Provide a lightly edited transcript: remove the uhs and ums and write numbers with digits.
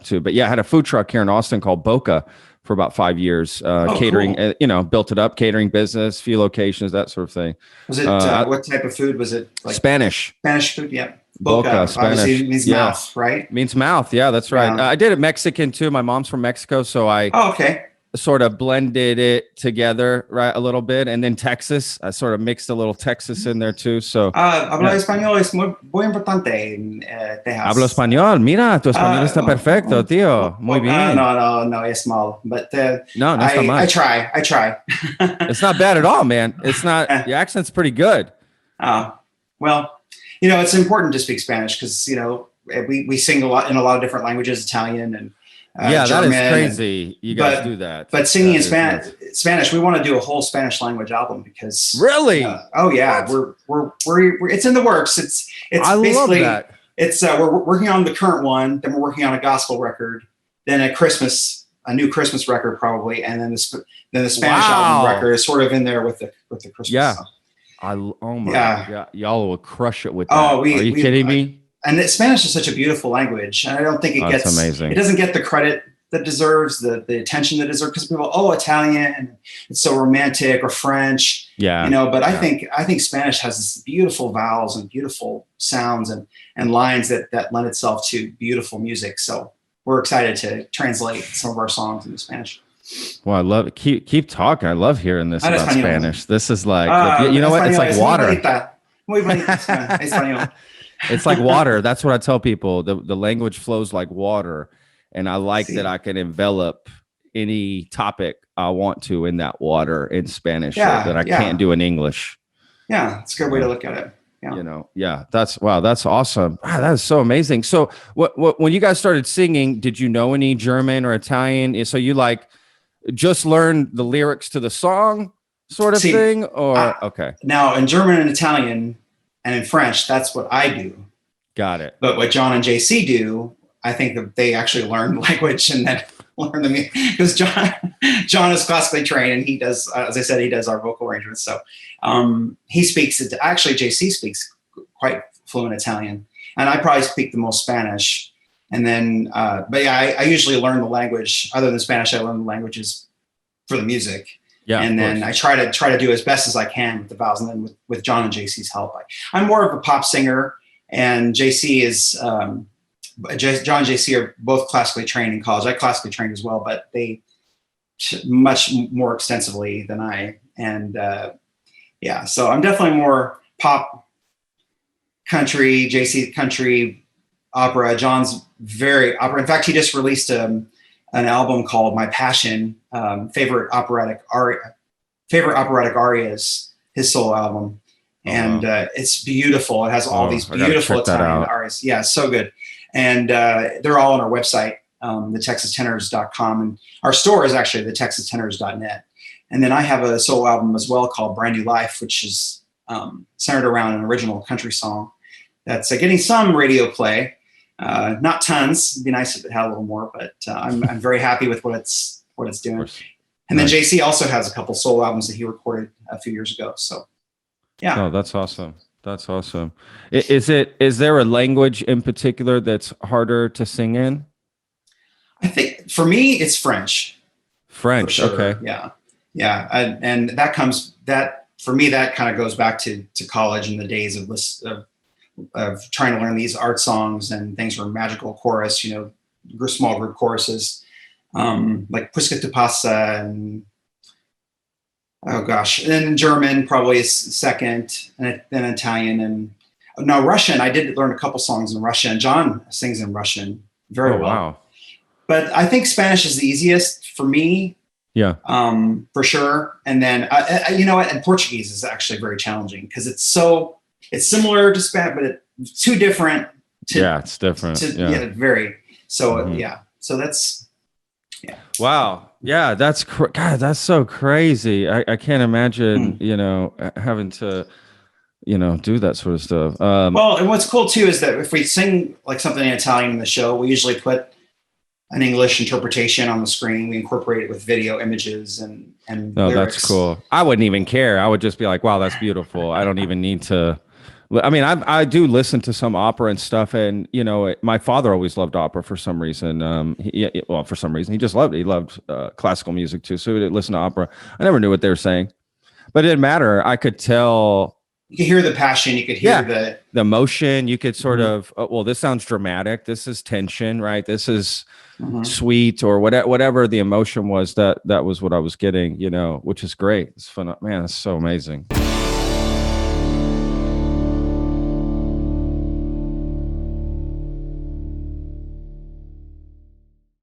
too. But yeah, I had a food truck here in Austin called Boca for about 5 years, catering, cool. Built it up, catering business, few locations, that sort of thing. Was it, what type of food was it? Like Spanish food. Yeah. Boca, Spanish. Obviously means mouth, right? Means mouth. Yeah, that's right. Yeah. I did it Mexican too. My mom's from Mexico. So I sort of blended it together, right, a little bit. And then Texas, I sort of mixed a little Texas in there too. So hablo español es muy importante en Texas. Hablo español. Mira, tu español está perfecto, tío. Muy bien. No, es mal. But no está mal. I try. It's not bad at all, man. It's not. Your accent's pretty good. Well, it's important to speak Spanish because we sing a lot in a lot of different languages, Italian and German, that is crazy. You guys do that. But singing in Spanish, we want to do a whole Spanish language album because really, we're it's in the works. It's I basically love that. It's we're working on the current one, then we're working on a gospel record, then a new Christmas record probably, and then the Spanish album record is sort of in there with the Christmas. Yeah. song. Oh my God. Y'all will crush it with that. Are you kidding me? And Spanish is such a beautiful language. And I don't think it amazing. It doesn't get the credit that deserves, the attention that deserves, because people, Italian, it's so romantic, or French. Yeah. But I think Spanish has this beautiful vowels and beautiful sounds and lines that lend itself to beautiful music. So we're excited to translate some of our songs into Spanish. Well, I love it. Keep talking. I love hearing this about Spanish. This is like, you know what? It's like water. It's like water. That's what I tell people. The language flows like water. And I like that I can envelop any topic I want to in that water in Spanish that I can't do in English. Yeah, it's a good way to look at it. Yeah. That's awesome. Wow, that is so amazing. So when you guys started singing, did you know any German or Italian? So you just learned the lyrics to the song sort of thing? Or okay. Now in German and Italian and in French, that's what I do. Got it. But what John and JC do, I think that they actually learn language and then learn the music, because John is classically trained and he does, as I said, he does our vocal arrangements. So he speaks it. Actually, JC speaks quite fluent Italian, and I probably speak the most Spanish. And then, I usually learn the language. Other than Spanish, I learn the languages for the music. Yeah, and then I try to do as best as I can with the vowels. And then with John and JC's help, I'm more of a pop singer, and JC is John and JC are both classically trained in college. I classically trained as well, but they much more extensively than I. And so I'm definitely more pop, country. JC country, opera. John's very opera. In fact, he just released an album called My Passion, favorite operatic arias, his solo album. And it's beautiful. It has all these beautiful Italian arias. Yeah, so good. And they're all on our website, the TexasTenors.com. And our store is actually the TexasTenors.net. And then I have a solo album as well called Brand New Life, which is centered around an original country song that's getting some radio play. Not tons. It'd be nice if it had a little more, but I'm very happy with what it's doing. And then JC also has a couple solo albums that he recorded a few years ago. So, yeah. Oh, that's awesome. That's awesome. Is there a language in particular that's harder to sing in? I think for me, it's French. French. Sure. Okay. Yeah. Yeah. And that for me, that kind of goes back to college and the days of trying to learn these art songs and things for magical chorus, small group choruses, like Puisque tu pasa, and and then German probably is second, and then Italian, and now Russian. I did learn a couple songs in Russian. John sings in Russian very well. Wow. But I think Spanish is the easiest for me. Yeah. For sure. And then and Portuguese is actually very challenging because it's similar to Spanish, but it's too different. It's different. Very. So So that's. Yeah. Wow. Yeah. That's God. That's so crazy. I can't imagine. Having to. Do that sort of stuff. Well, and what's cool too is that if we sing like something in Italian in the show, we usually put an English interpretation on the screen. We incorporate it with video images and no, lyrics. That's cool. I wouldn't even care. I would just be like, wow, that's beautiful. I don't even need to I mean, I do listen to some opera and stuff, and my father always loved opera for some reason. For some reason, he just loved it. He loved classical music too, so we would listen to opera. I never knew what they were saying, but it didn't matter. I could tell. You could hear the passion. You could hear the emotion. You could sort of, well, this sounds dramatic. This is tension, right? This is sweet, or whatever the emotion was. That was what I was getting, which is great. It's fun, man. It's so amazing.